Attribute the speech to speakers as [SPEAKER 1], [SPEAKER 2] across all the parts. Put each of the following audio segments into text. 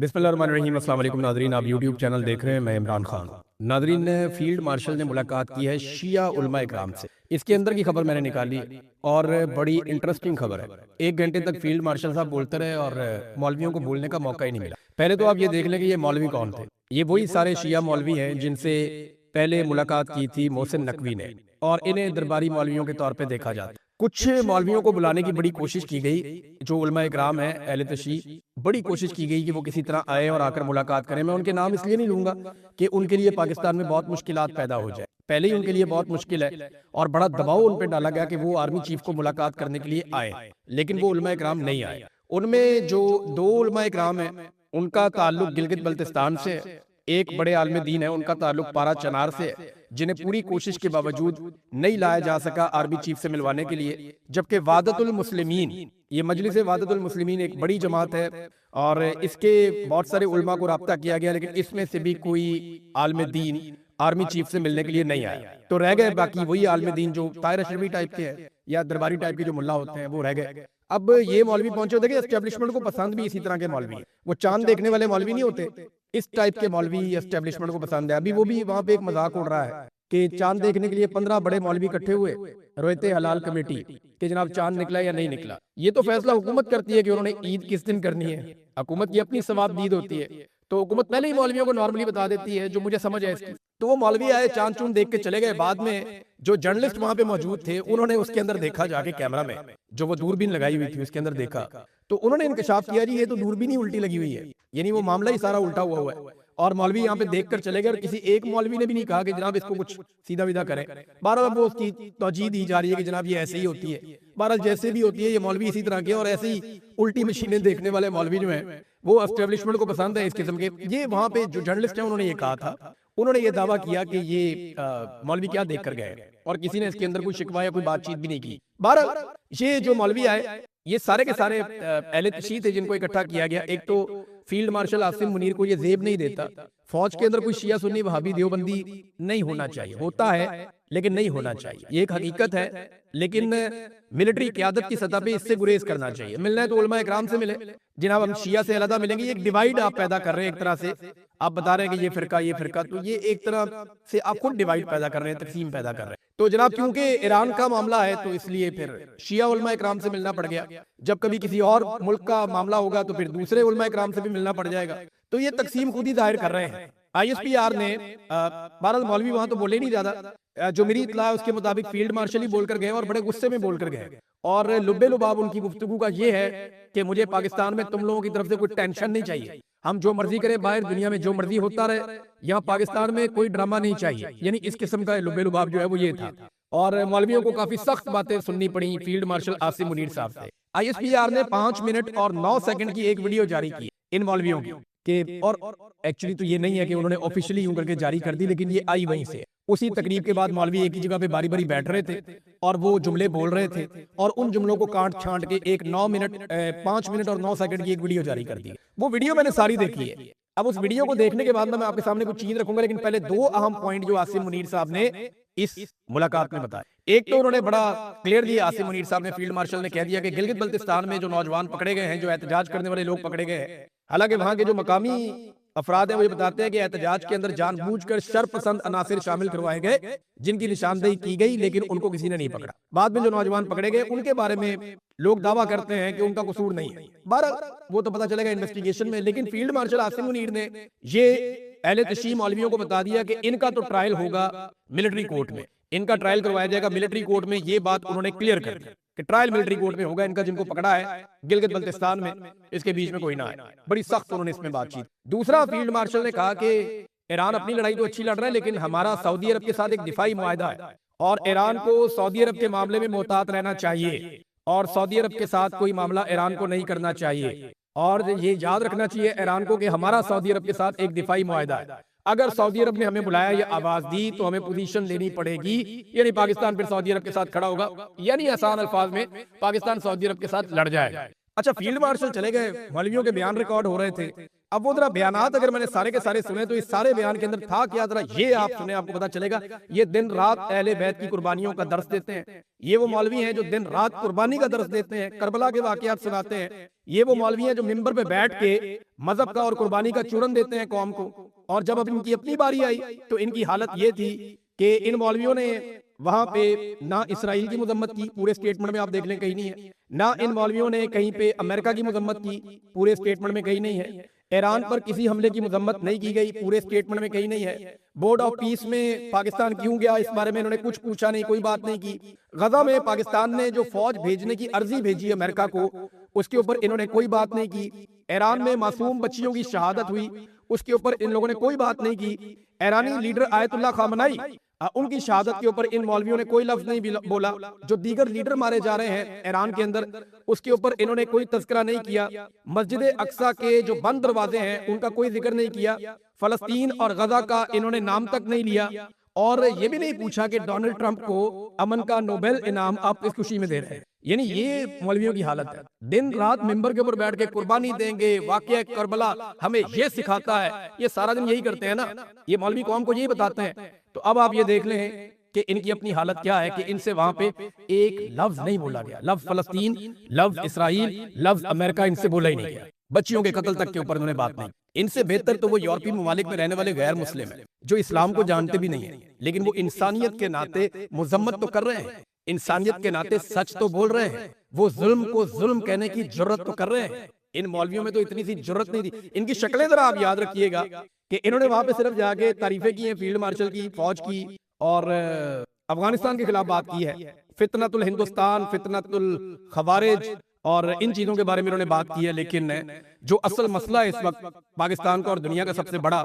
[SPEAKER 1] बिस्मिल्लाहिर्रहमानिर्रहीम। अस्सलाम वालेकुम नादरीन, आप यूट्यूब चैनल देख रहे हैं, मैं Imran Khan. Nadreen, field marshal ने मुलाकात की है शिया उलमा इकराम से। इसके अंदर की खबर मैंने निकाली और बड़ी इंटरेस्टिंग खबर है। 1 घंटे तक फील्ड मार्शल साहब बोलते रहे और मौलवियों को बोलने का मौका ही नहीं मिला। पहले तो आप ये देख लें कि ये मौलवी कौन थे। ये वही सारे शिया मौलवी हैं जिनसे पहले मुलाकात की थी मोहसिन नकवी ने, और इन्हें दरबारी मौलवियों के तौर पे देखा जाता है। कुछ मौलवियों को बुलाने की बड़ी कोशिश की गई, जो उलमा इकराम है अहले तशरीह, बड़ी कोशिश की गई कि वो किसी तरह आए और आकर मुलाकात करें। मैं उनके नाम इसलिए नहीं लूंगा कि उनके लिए पाकिस्तान में बहुत मुश्किलात पैदा हो जाए, पहले ही उनके लिए बहुत मुश्किल है और बड़ा दबाव उन पर डाला गया कि वो आर्मी चीफ को मुलाकात करने के लिए आए, लेकिन वो उलमा इकराम नहीं आए। उनमें जो 2 उलमा इकराम है उनका ताल्लुक गिलगित बल्तिस्तान से है। एक बड़े आलिम दीन है, उनका ताल्लुक पारा चनार से है, जिन्हें पूरी कोशिश के बावजूद नहीं लाया जा सका आर्मी चीफ से मिलवाने के लिए। जबकि वादतुल मुस्लिमीन, ये मजलिस वादतुल मुस्लिमीन एक बड़ी जमात है और इसके बहुत सारे उलमा को राब्ता किया गया, लेकिन इसमें से भी कोई आलिम दीन आर्मी चीफ से मिलने के लिए नहीं आया। तो रह गए बाकी वही आलिम दीन जो ताहिर अशरफी टाइप के हैं या दरबारी टाइप के जो मुल्ला होते हैं, वो रह गए। अब ये मौलवी पहुंचे, देखिए एस्टेब्लिशमेंट को पसंद भी इसी तरह के मौलवी हैं। वो चांद देखने वाले मौलवी नहीं होते, इस टाइप के मौलवी एस्टेब्लिशमेंट को पसंद है। अभी वो भी वहां पे एक मजाक उड़ रहा है कि चांद देखने के लिए 15 बड़े मौलवी इकट्ठे हुए, रोयते हलाल कमेटी, कि जनाब चांद निकला या नहीं निकला। ये तो फैसला हुकूमत करती है कि उन्होंने ईद किस दिन करनी है। हुकूमत की अपनी सवाब ईद होती है, तो हुकूमत पहले ही मौलवियों को नॉर्मली बता देती है, जो मुझे समझ है इसकी। तो वो मौलवी आए, चांद चूंद देख के चले गए। बाद में जो जर्नलिस्ट वहां पे मौजूद थे उन्होंने उसके अंदर देखा, जाके कैमरा में जो वो दूरबीन लगाई हुई थी उसके अंदर देखा, तो उन्होंने इंकशाफ किया जी ये तो दूरबीन ही उल्टी लगी हुई है, यानी वो मामला ही सारा उल्टा हुआ है। और मौलवी यहाँ पे देखकर चले गए और किसी एक मौलवी ने भी नहीं कहा कि जनाब इसको कुछ सीधा विधा करें। बहरहाल वो उसकी तौजीह दी जा रही है कि जनाब ये ऐसे ही होती है। बहरहाल जैसे भी होती है, ये मौलवी इसी तरह के और ऐसे ही उल्टी मशीनें देखने वाले मौलवी जो हैं वो एस्टेब्लिशमेंट को पसंद है इस किस्म के। ये वहां पे जो जर्नलिस्ट हैं उन्होंने ये कहा था, उन्होंने ये दावा किया कि ये मौलवी क्या देख कर गए और किसी ने इसके अंदर कोई शिकवा या कोई बातचीत भी नहीं की। बहरहाल ये जो मौलवी आए ये सारे के सारे अहले तशरीह थे जिनको इकट्ठा किया गया। एक तो फील्ड मार्शल आसिम मुनीर को ये जेब नहीं देता, फौज के अंदर कोई शिया सुन्नी वहाबी देवबंदी नहीं होना चाहिए, होता है लेकिन नहीं होना चाहिए, ये एक हकीकत है। लेकिन मिलिट्री क़यादत की सतह पे इससे गुरेज करना चाहिए। मिलना है तो उलमा इकराम से मिले, जनाब हम शिया से अलग मिलेंगे। एक डिवाइड आप पैदा कर रहे हैं, एक तरह से आप बता रहे हैं कि ये फिरका, तो ये एक तरह से आप खुद डिवाइड पैदा कर रहे हैं, तकसीम पैदा कर रहे हैं। तो जनाब क्योंकि ईरान का मामला है तो इसलिए फिर शिया उलमा इकराम से मिलना पड़ गया। जब कभी किसी और मुल्क का मामला होगा तो फिर दूसरे उलमा इकराम से भी मिलना पड़ जाएगा। तो ये तकसीम खुद ही जाहिर कर रहे हैं। ISPR ने 12 मौलवी वहां तो बोले नहीं ज्यादा, जो मेरी इत्तला है उसके मुताबिक फील्ड मार्शल ही बोलकर गए और बड़े गुस्से में बोलकर गए। और लुब्बे लुबाब उनकी गुफ्तगू का ये है कि मुझे पाकिस्तान में तुम लोगों की तरफ से कोई टेंशन नहीं चाहिए, हम जो मर्जी करें, बाहर दुनिया में जो मर्जी होता रहे, यहाँ पाकिस्तान में कोई ड्रामा नहीं चाहिए। यानी इस किस्म का लुब्बे लुबाब जो है वो ये था। और मौलवियों को काफी सख्त बातें सुननी पड़ी फील्ड मार्शल आसिम मुनीर साहब से। ISPR ने 5 मिनट और 9 सेकंड की एक वीडियो जारी की इन मौलवियों की कि, और एक्चुअली तो ये नहीं है कि उन्होंने ऑफिशियली यूं करके जारी कर दी, लेकिन ये आई वहीं से। उसी तकरीब के बाद मौलवी एक ही जगह पे बारी बारी बैठ रहे थे और वो जुमले बोल रहे थे और उन जुमलों को काट छांट के एक 5 मिनट और 9 सेकंड की एक वीडियो जारी कर दी। वो वीडियो मैंने सारी देखी है। अब उस वीडियो को देखने के बाद मैं आपके सामने कुछ चीज रखूंगा, लेकिन पहले 2 अहम पॉइंट जो आसिम मुनीर साहब ने इस मुलाकात में बताया। एक तो उन्होंने बड़ा क्लियर दिया, आसिम मुनीर साहब ने, फील्ड मार्शल ने कह दिया कि गिलगित बल्तिस्तान में जो नौजवान पकड़े गए हैं, जो एहतजाज करने वाले लोग पकड़े गए हैं, हालांकि वहां के जो मकामी अफराद हैं वो ये बताते हैं कि एहतजाज के अंदर जानबूझकर शरपसंद अनासिर शामिल करवाए गए जिनकी निशानदेही की गई, लेकिन उनको किसी ने नहीं पकड़ा। बाद में जो नौजवान पकड़े गए उनके बारे में लोग दावा करते हैं कि उनका कसूर नहीं है। बहरहाल वो तो पता चलेगा इन्वेस्टिगेशन में। लेकिन फील्ड मार्शल आसिम मुनीर ने ये अहले तशरीह मौलवियों को बता दिया कि इनका तो ट्रायल होगा मिलिट्री कोर्ट में, इनका ट्रायल करवाया जाएगा मिलिट्री कोर्ट में। ये बात उन्होंने क्लियर कर दी कि ट्रायल मिलिट्री कोर्ट में होगा इनका, जिनको पकड़ा है गिलगित बल्तिस्तान में, इसके बीच में कोई ना है। बड़ी सख्त उन्होंने इसमें बातचीत। दूसरा, फील्ड मार्शल ने कहा कि ईरान अपनी लड़ाई तो अच्छी लड़ रहा है, लेकिन हमारा सऊदी अरब के साथ एक दिफाई मुआहदा है और ईरान को सऊदी अरब के मामले में मोहतात रहना चाहिए और सऊदी अरब के साथ कोई मामला ईरान को नहीं करना चाहिए। और ये याद रखना चाहिए ईरान को कि हमारा सऊदी अरब के साथ एक दिफाई मुआहदा है। अगर सऊदी अरब ने हमें बुलाया या आवाज दी तो हमें पोजीशन लेनी पड़ेगी, यानी पाकिस्तान फिर सऊदी अरब के साथ खड़ा होगा, यानी आसान अल्फाज में पाकिस्तान सऊदी अरब के साथ लड़ जाएगा। अच्छा, फील्ड मार्शल चले गए, मौलवियों के बयान रिकॉर्ड हो रहे थे। अब वो जरा बयानात अगर मैंने सारे के सारे सुने तो इस सारे बयान के अंदर था क्या, जरा ये आप सुने, आपको पता चलेगा। ये दिन रात अहले बैत की कुर्बानियों का दर्स देते हैं। ये वो मौलवी हैं जो दिन रात कुर्बानी का दर्स देते हैं, करबला के वाकयात सुनाते हैं। ये वो मौलवी हैं जो मिंबर पे बैठ के मजहब का और कुर्बानी का चूरन देते हैं कौम को। और जब अब इनकी अपनी बारी आई तो इनकी हालत ये थी कि इन मौलवियों ने वहां पे ना इसराइल की मजम्मत की, पूरे स्टेटमेंट में आप देख लें कहीं नहीं है। ना इन मौलवियों ने कहीं पे अमेरिका की मजम्मत की, पूरे स्टेटमेंट में कहीं नहीं है। ईरान पर किसी हमले की मजम्मत नहीं की गई, पूरे स्टेटमेंट में कहीं नहीं है। बोर्ड ऑफ पीस में पाकिस्तान क्यों गया, इस बारे में इन्होंने कुछ पूछा नहीं, कोई बात नहीं की। गजा में पाकिस्तान ने जो फौज भेजने की अर्जी भेजी अमेरिका को, उसके ऊपर इन्होंने कोई बात नहीं की। ईरान में मासूम बच्चियों की शहादत हुई, उसके ऊपर इन लोगों ने कोई बात नहीं की। ईरानी लीडर आयतुल्लाह खामनाई, उनकी शहादत के ऊपर इन मौलवियों ने कोई लफ्ज नहीं बोला। जो दीगर लीडर मारे जा रहे हैं ईरान के अंदर, उसके ऊपर इन्होंने कोई तज़किरा नहीं किया। मस्जिद अक्सा के जो बंद दरवाजे हैं उनका कोई जिक्र नहीं किया। फलस्तीन और गजा का इन्होंने नाम तक नहीं लिया। और ये भी नहीं पूछा कि डोनाल्ड ट्रंप को अमन का नोबेल इनाम आप किस खुशी में दे रहे हैं। यानी ये मौलवियों की हालत है, दिन रात मिंबर के ऊपर बैठ के कुर्बानी देंगे, वाकया करबला हमें ये सिखाता है। ये सारा दिन यही करते हैं ना, ये मौलवी कौम को यही बताते हैं। तो अब आप ये देख लें कि इनकी अपनी हालत क्या है कि इनसे वहां पे एक लफ्ज नहीं बोला गया। लफ्ज फलस्तीन, लफ्ज इसराइल, लफ्ज अमेरिका इनसे बोला ही नहीं गया। बच्चियों के कत्ल तक के ऊपर उन्होंने बात नहीं। इनसे बेहतर तो वो यूरोपीय ममालिक में रहने वाले गैर मुस्लिम है जो इस्लाम को जानते भी नहीं है, लेकिन वो इंसानियत के नाते मुजम्मत तो कर रहे हैं, इंसानियत के नाते सच तो बोल रहे हैं, वो जुल्म को जुल्म कहने की जुर्रत तो कर रहे हैं। इन मौलवियों में तो इतनी सी जुर्रत नहीं थी। इनकी शक्लें जरा आप याद रखिएगा कि इन्होंने वहां पे सिर्फ जाके तारीफें की हैं फील्ड मार्शल की, फौज की, और अफगानिस्तान के खिलाफ बात की है। फितनतुल हिंदुस्तान, फितनतुल खवारिज और इन चीजों के बारे में इन्होंने बात की है, लेकिन जो असल मसला है इस वक्त पाकिस्तान का और दुनिया का सबसे बड़ा,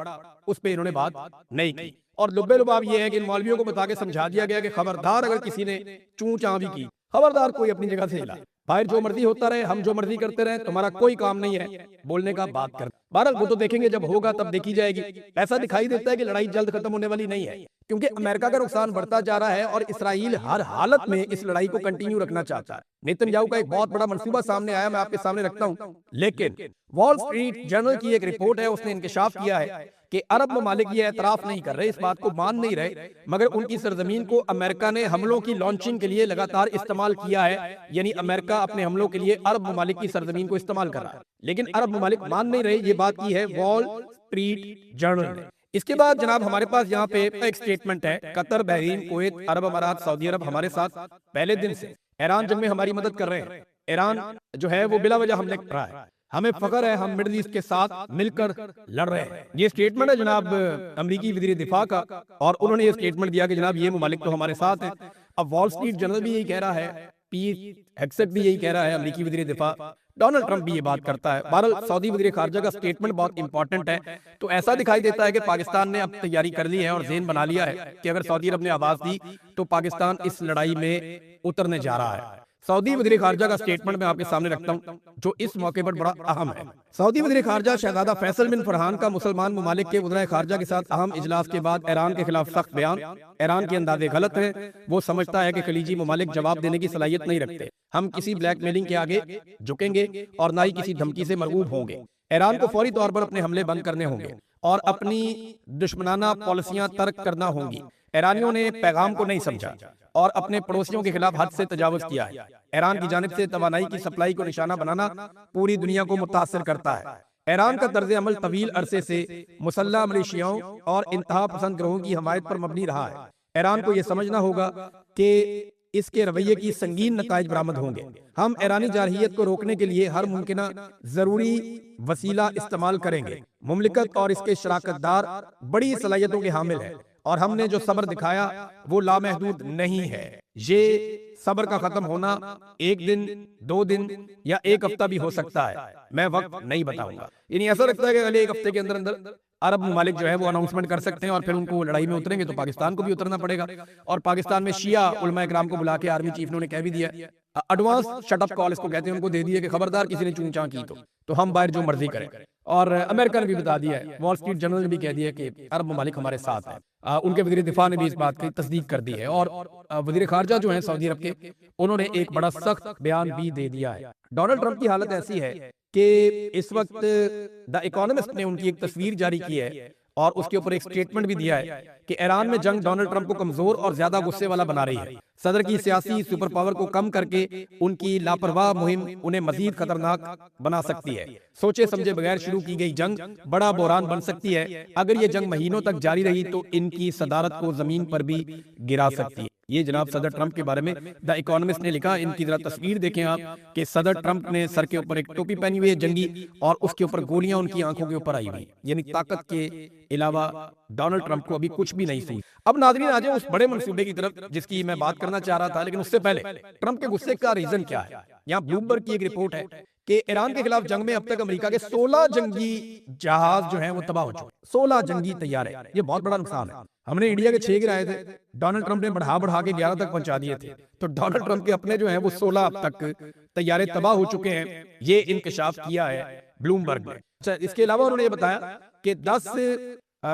[SPEAKER 1] उस पर इन्होंने बात नहीं की। और लुब्बे लुबाब ये है कि इन मौलवियों को बता के समझा दिया गया कि खबरदार अगर किसी ने चूं चां भी की, खबरदार कोई अपनी जगह से हिला, बाहर जो मर्जी होता रहे, हम जो मर्जी करते रहे, तुम्हारा कोई काम नहीं है बोलने का, बात कर। बहरहाल वो तो देखेंगे जब होगा तब देखी जाएगी। ऐसा दिखाई देता है कि लड़ाई जल्द खत्म होने वाली नहीं है, क्योंकि अमेरिका का नुकसान बढ़ता जा रहा है और इसराइल हर हालत में इस लड़ाई को कंटिन्यू रखना चाहता है। नेतन्याहू का एक बहुत बड़ा मंसूबा सामने आया, मैं आपके सामने रखता हूं, लेकिन वॉल स्ट्रीट जर्नल की एक रिपोर्ट है, उसने इंकशाफ किया है कि अरब ममालिक ये एतराफ नहीं कर रहे, इस बात को मान नहीं रहे, मगर उनकी सरजमीन को अमेरिका ने हमलों की लॉन्चिंग के लिए लगातार इस्तेमाल किया है। यानी अमेरिका अपने हमलों के लिए अरब ममालिक की सरजमीन को इस्तेमाल कर रहा है, लेकिन अरब ममालिक मान नहीं रहे। ये बात की है वॉल स्ट्रीट जर्नल ने। इसके बाद जनाब हमारे पास यहाँ पे एक स्टेटमेंट है, कतर, बहरीन, कुवैत, अरब अमारात, सऊदी अरब हमारे साथ पहले दिन से ईरान जंग में हमारी मदद कर रहे हैं। ईरान जो है वो बिला वजह हमले कर रहा है, हमें फख्र है, हम मिडिल ईस्ट के साथ मिलकर लड़ रहे हैं। ये स्टेटमेंट है जनाब अमरीकी वज़ीर दिफा का, और उन्होंने ये स्टेटमेंट दिया कि जनाब ये ममालिक तो हमारे साथ हैं। अब वॉल स्ट्रीट जर्नल भी यही कह रहा है, पीट हेग्सेट भी यही कह रहा है, अमरीकी वज़ीर दिफा, डोनाल्ड ट्रंप भी ये बात करता है। बहरहाल सऊदी वज़ीर खारजा का स्टेटमेंट बहुत इंपॉर्टेंट है। तो ऐसा दिखाई देता है कि पाकिस्तान ने अब तैयारी कर ली है और ज़हन बना लिया है कि अगर सऊदी अरब ने आवाज़ दी तो पाकिस्तान इस लड़ाई में उतरने जा रहा है। सऊदी वज़ीर खारजा का स्टेटमेंट मैं आपके सामने रखता हूं, जो इस मौके पर बड़ा अहम है। सऊदी वज़ीर खारजा शहजादा फैसल बिन फरहान का मुसलमान ममालिक के वज़ीर खारजा के साथ अहम इजलास के बाद ईरान के खिलाफ सख्त बयान। ईरान के अंदाजे गलत हैं, वो समझता है कि खलीजी ममालिक जवाब देने की सलाहियत नहीं रखते। हम किसी ब्लैकमेलिंग के आगे झुकेंगे और ना ही किसी धमकी से मरगूब होंगे। ईरान को फौरी तौर पर अपने हमले बंद करने होंगे और अपनी दुश्मनाना पॉलिसियां तर्क करना होंगी। ईरानियों ने पैगाम को नहीं समझा और अपने पड़ोसियों के खिलाफ हद से तजावुज किया है। ईरान की जानिब से तवानाई की सप्लाई को निशाना बनाना पूरी दुनिया को मुतासिर करता है। ईरान का तर्ज अमल तवील अरसे से मुसल्लह मिलिशियाओं और इंतहा पसंद ग्रोहों की हमायत पर मबनी रहा है। ईरान को यह समझना होगा कि इसके रवैये की संगीन नताइज बरामद होंगे। हम ईरानी जारहियत को रोकने के लिए हर मुमकिना जरूरी वसीला इस्तेमाल करेंगे। मुमलिकत और इसके शराकतदार बड़ी सलाहियतों के हामिल है और हमने जो सब्र दिखाया वो लामहदूद नहीं है। ये सब्र का खत्म होना एक दिन, 2 दिन या 1 हफ्ता भी हो सकता है, मैं वक्त नहीं बताऊंगा। यानी ऐसा लगता है कि अगले 1 हफ्ते के अंदर अंदर अरब ममालिक जो है वो अनाउंसमेंट कर सकते हैं और फिर उनको लड़ाई में उतरेंगे तो पाकिस्तान को भी उतरना पड़ेगा। और पाकिस्तान में शिया उलमा इकराम को बुला के आर्मी चीफ ने उन्हें कह भी दिया, एडवांस शटअप कॉल इसको कहते हैं, उनको दे दिए कि खबरदार किसी ने चूं चां की तो हम बाहर जो मर्जी करें। और अमेरिका ने भी बता दिया है, वॉल स्ट्रीट जर्नल ने भी कह दिया कि अरब ममालिक हमारे साथ हैं। उनके वज़ीर दिफा ने भी इस बात की तस्दीक कर दी है। और वज़ीर खारजा जो हैं सऊदी अरब के, उन्होंने एक बड़ा सख्त बयान भी दे दिया है। डोनाल्ड ट्रंप की हालत ऐसी है कि इस वक्त द इकोनॉमिस्ट ने उनकी एक तस्वीर जारी की है और उसके ऊपर एक स्टेटमेंट भी दिया है कि ईरान में जंग डोनाल्ड ट्रंप को कमजोर और ज्यादा गुस्से वाला बना रही है। सदर की सियासी सुपर पावर को कम करके उनकी लापरवाह मुहिम उन्हें मजीद खतरनाक बना सकती है। सोचे समझे बगैर शुरू की गई जंग बड़ा बहरान बन सकती है। अगर ये जंग महीनों तक जारी रही तो इनकी सदारत को जमीन पर भी गिरा सकती है। ये जनाब सदर ट्रंप के बारे में द इकोनॉमिस्ट ने लिखा। इनकी जरा तस्वीर देखें आप कि सदर ट्रंप ने सर के ऊपर एक टोपी पहनी हुई है जंगी, और उसके ऊपर गोलियां उनकी आंखों के ऊपर आई हुई, यानी ताकत के अलावा डोनाल्ड ट्रंप को अभी कुछ भी नहीं सूझ। अब नाज़रीन आ जाए उस बड़े मंसूबे की तरफ जिसकी मैं बात करना चाह रहा था, लेकिन उससे पहले ट्रंप के गुस्से का रीजन क्या है। यहाँ ब्लूमबर्ग की एक रिपोर्ट है कि ईरान के खिलाफ जंग में अब तक अमेरिका के 16 जंगी जहाज जो हैं वो तबाह हो चुके। 16 जंगी तैयारे, ये बहुत बड़ा नुकसान है। हमने इंडिया के 6 गिराए थे, डोनाल्ड ट्रंप ने बढ़ा बढ़ा के 11 तक पहुंचा दिए थे। तो डोनाल्ड ट्रंप के अपने जो हैं वो 16 अब तक तैयारे तबाह हो चुके हैं। ये इंकशाफ किया है ब्लूमबर्ग ने। अच्छा, इसके अलावा उन्होंने ये बताया कि 10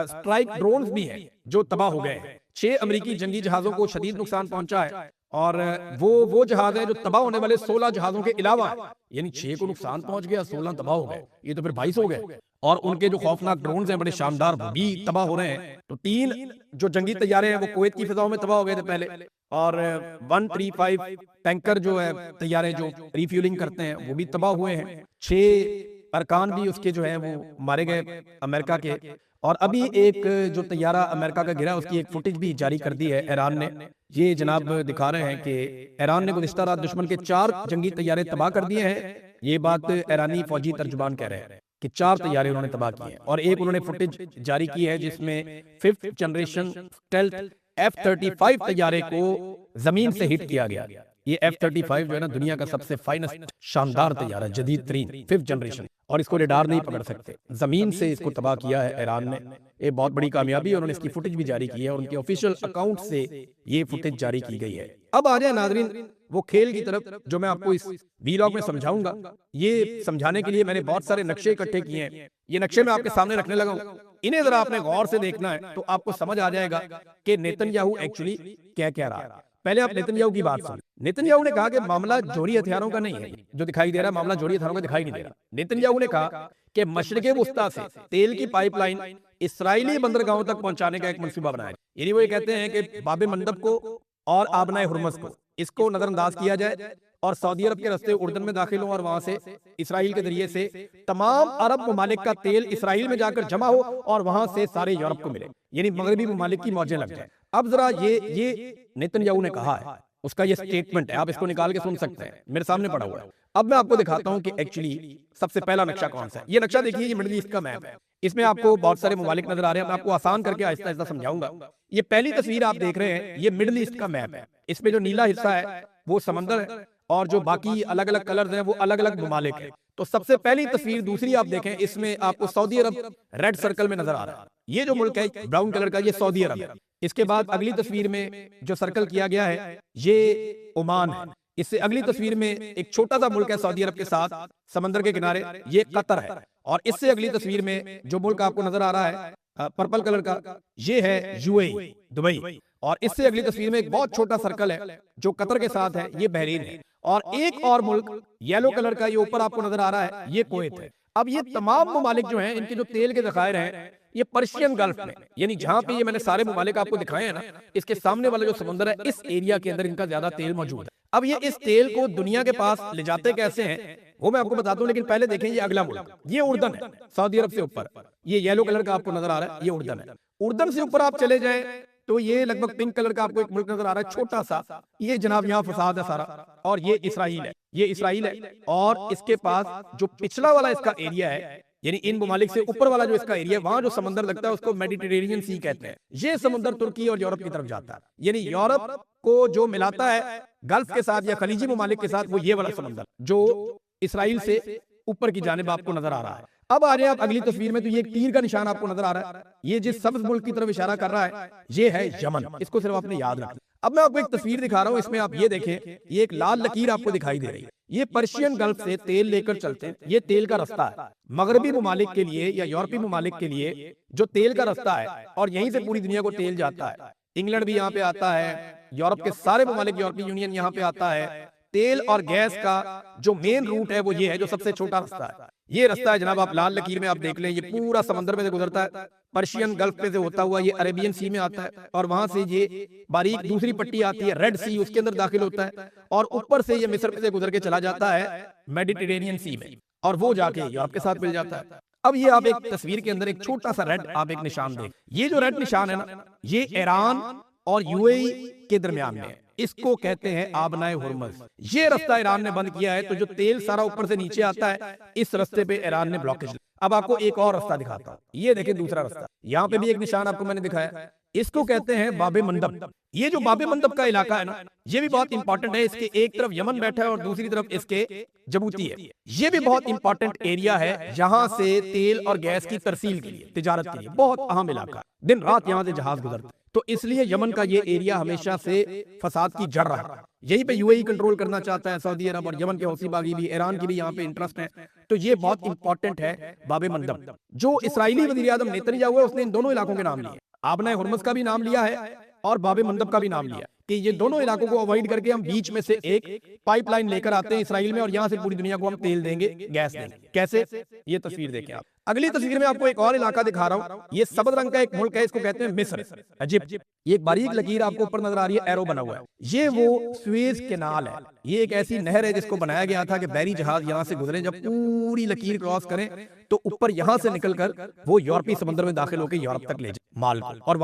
[SPEAKER 1] स्ट्राइक ड्रोन्स भी हैं जो तबाह हो गए हैं। 6 अमेरिकी जंगी जहाजों को शदीद नुकसान पहुंचा है, और वो जहाज है जो तबाह होने वाले 16 जहाजों के अलावा है। यानी 6 को नुकसान पहुंच गया, 16 तबाह हो गए, ये तो फिर 22 हो गए। और उनके जो खौफनाक ड्रोन्स हैं बड़े शानदार, वो भी तबाह हो रहे हैं। तो 3 जो जंगी तैयारे हैं वो कुवैत की फिजाओं में तबाह हो गए थे पहले, और 135 टैंकर जो है तैयारे जो रिफ्यूलिंग करते हैं वो भी तबाह हुए हैं। 6 अरकान भी उसके जो है वो मारे गए अमेरिका के। और अभी एक जो तैयारा अमेरिका का गिरा उसकी एक फुटेज भी जारी कर दी है ईरान ने। ये जनाब दिखा रहे हैं कि ईरान ने गुज़िश्ता रात दुश्मन के 4 जंगी तैयारे तबाह कर दिए हैं। ये बात ईरानी फौजी तर्जुबान कह रहे हैं कि 4 तैयारे उन्होंने तबाह किए हैं। और एक उन्होंने फुटेज जारी की है जिसमें 5th जनरेशन स्टेल्थ F-35 तैयारे को जमीन से हिट किया गया। ये F-35 जो है ना दुनिया का सबसे फाइनेस्ट शानदार तैयारा, जदीद तरीन 5th जनरेशन, और इसको रेडार नहीं पकड़ सकते। जमीन से इसको तबाह किया है ईरान ने। ये बहुत बड़ी कामयाबी है। उन्होंने इसकी फुटेज भी जारी की है और उनके ऑफिशियल अकाउंट से ये फुटेज जारी की गई है। अब आ जाए नाजरीन वो खेल की तरफ जो मैं आपको इस वीलॉग में समझाऊंगा। ये समझाने के लिए मैंने बहुत सारे नक्शे इकट्ठे किए हैं। ये नक्शे मैं आपके सामने रखने लगा हूं। इन्हें जरा आपने गौर से देखना है तो आपको समझ आ जाएगा कि नेतन्याहू एक्चुअली क्या कह रहा है। पहले आप नेतन्याहू की बात सुन। नेतन्याहू ने कहा कि मामला जोरी हथियारों का नहीं है, जो दिखाई दे रहा है मामला जोरी हथियारों का दिखाई नहीं दे रहा। नेतन्याहू ने कहा कि मशरिक़े वुस्ता से तेल की पाइपलाइन इस्राएली बंदरगाहों तक पहुंचाने का एक मंसूबा बनाया। यानी वो ये कहते हैं कि बाबे मंदब को और आबनाए हुर्मस को इसको नजरअंदाज किया जाए और सऊदी अरब के रास्ते उर्दन में दाखिल हो और वहां से इसराइल के जरिए से तमाम अरब ममालिक का तेल इसराइल में जाकर जमा हो और वहां से सारे यूरोप को मिले, यानी मगरबी ममालिक की मौजें लग जाए। अब जरा ये नेतन्याहू ने कहा है, उसका ये स्टेटमेंट है, आप इसको निकाल के सुन सकते हैं, मेरे सामने पड़ा हुआ है। अब मैं आपको दिखाता हूं कि एक्चुअली सबसे पहला नक्शा कौन सा है। ये नक्शा देखिए, ये मिडिल ईस्ट का मैप है। इसमें आपको बहुत सारे ममालिक नजर आ रहे हैं। मैं आपको आसान करके आहिस्ता आहिस्ता समझाऊंगा। ये पहली तस्वीर आप देख रहे हैं, ये मिडिल ईस्ट का मैप है। इसमें जो नीला हिस्सा है वो समंदर है और जो बाकी अलग अलग कलर्स हैं वो अलग अलग ममालिक है। तो सबसे पहली तस्वीर दूसरी आप देखें, इसमें आपको सऊदी अरब रेड सर्कल में नजर आ रहा है। ये जो मुल्क है ब्राउन कलर का, ये सऊदी अरब है। इसके बाद अगली तस्वीर में जो सर्कल किया गया है ये ओमान है। इससे अगली तस्वीर में एक छोटा सा मुल्क है सऊदी अरब के साथ समंदर के किनारे, ये कतर है। और इससे अगली तस्वीर में जो मुल्क आपको नजर आ रहा है पर्पल कलर का, ये है यूएई, दुबई। और इससे अगली तस्वीर में एक बहुत छोटा सर्कल है जो कतर के साथ है, ये बहरीन है। और एक और मुल्क येलो कलर का ये ऊपर आपको नजर आ रहा है, ये कुवैत है। अब ये तमाम ममालिक जो हैं इनके जो तेल के ज़खायर हैं ये पर्शियन गल्फ में, यानी जहां पे ये मैंने सारे ममालिक आपको दिखाए हैं ना, इसके सामने वाला जो समुद्र है इस एरिया के अंदर इनका ज्यादा तेल मौजूद है। अब ये इस तेल को दुनिया के पास ले जाते कैसे हैं वो मैं आपको बताता हूँ, लेकिन पहले देखें ये अगला मुल्क, ये उर्दन है सऊदी अरब से ऊपर। ये येलो कलर का आपको नजर आ रहा है, ये उर्दन है। उर्दन से ऊपर आप चले जाएं तो ये लगभग पिंक कलर का आपको एक मुल्क नजर आ रहा है छोटा सा, ये जनाब यहाँ फसाद है सारा, और ये इसराइल है, ये इसराइल है। और इसके पास जो पिछला वाला इसका एरिया है, यानी इन ममालिक से ऊपर वाला जो इसका एरिया है, वहां जो समंदर लगता है उसको मेडिटेरेनियन सी कहते हैं। ये समुद्र तुर्की और यूरोप की तरफ जाता है, यानी यूरोप को जो मिलाता है गल्फ के साथ या खलीजी ममालिक के साथ वो ये वाला समंदर जो इसराइल से ऊपर की जानिब आपको नजर आ रहा है। अब आ रहे आप अगली तस्वीर में, तो ये एक तीर का निशान आपको नजर आ रहा है। ये जिस सब्ज मुल्क की तरफ इशारा कर रहा है ये है यमन, इसको सिर्फ आपने याद रखना। अब मैं आपको एक तस्वीर दिखा रहा हूं, इसमें आप ये देखें, ये एक लाल लकीर आपको दिखाई दे रही है। ये पर्शियन गल्फ से तेल लेकर चलते हैं, ये तेल का रास्ता है मगरबी ममालिक के लिए या यूरोपीय ममालिक के लिए जो तेल का रास्ता है, और यहीं से पूरी दुनिया को तेल जाता है। इंग्लैंड भी यहाँ पे आता है, यूरोप के सारे ममालिक, यूरोपीय यूनियन यहाँ पे आता है। तेल और गैस का जो मेन रूट है वो ये है, जो सबसे छोटा रास्ता है ये रास्ता है जनाब। आप लाल लकीर में आप देख लें, ये पूरा समंदर में से गुजरता है, पर्शियन गल्फ में से होता हुआ ये अरेबियन सी में आता है, और वहां से ये बारीक दूसरी पट्टी आती है रेड सी, उसके अंदर दाखिल होता है, और ऊपर से ये मिस्र में से गुजर के चला जाता है मेडिटेरेनियन सी में, और वो जाके यूरोप के साथ मिल जाता है। अब ये आप एक तस्वीर के अंदर एक छोटा सा रेड आप एक निशान देख, ये जो रेड निशान है ना, ये ईरान और यूएई के दरमियान में है, इसको कहते हैं आबनाए हुर्मुज। ये रास्ता ईरान ने बंद किया है, तो जो तेल सारा ऊपर से नीचे आता है, इस रास्ते पे ईरान ने ब्लॉकेज। अब आपको एक और रास्ता दिखाता हूं, ये देखें दूसरा रास्ता, यहाँ पे भी एक निशान आपको मैंने दिखाया, इसको कहते हैं बाबे मंदब। ये जो बाबे मंदब का इलाका है ना, ये भी बहुत इंपॉर्टेंट है। इसके एक तरफ यमन बैठा है और दूसरी तरफ इसके जिबूती है। ये भी बहुत इंपॉर्टेंट एरिया है, जहां से तेल और गैस की तरसील के लिए, तिजारत के लिए बहुत अहम इलाका, दिन रात यहाँ से जहाज गुजरते। तो इसलिए यमन का ये एरिया हमेशा से फसाद की जड़ रहा है। यहीं पे यूएई कंट्रोल करना चाहता है, सऊदी अरब, और यमन के हौसी बागी भी, ईरान की भी यहाँ पे इंटरेस्ट है। तो ये बहुत इंपॉर्टेंट है बाबे मंदब। जो इस्राएली वज़ीर आज़म नेतन्याहू है, उसने इन दोनों इलाकों के नाम लिए, आबनाए हुर्मुज का भी नाम लिया है और बाबे मंदब का भी नाम लिया, कि ये दोनों इलाकों को अवॉइड करके हम बीच में से एक पाइपलाइन लेकर आते हैं इसराइल में, और यहाँ से पूरी दुनिया को हम तेल देंगे, गैस देंगे। कैसे? ये तस्वीर देखें आप। अगली तस्वीर में आपको एक और इलाका दिखा रहा हूँ, ये सब्ज रंग का एक मुल्क है, इसको कहते हैं मिस्र, इजिप्ट। ये एक बारीक लकीर आपको ऊपर नजर आ रही है, एरो बना हुआ है, ये वो सुएज कैनाल है। ये एक ऐसी नहर है जिसको बनाया गया था कि बहरी जहाज यहाँ से गुजरे, जब पूरी लकीर क्रॉस करें तो ऊपर यहाँ से निकलकर वो यूरोपीय समंदर में दाखिल होकर यूरोप तक ले जाए माल को, और वहां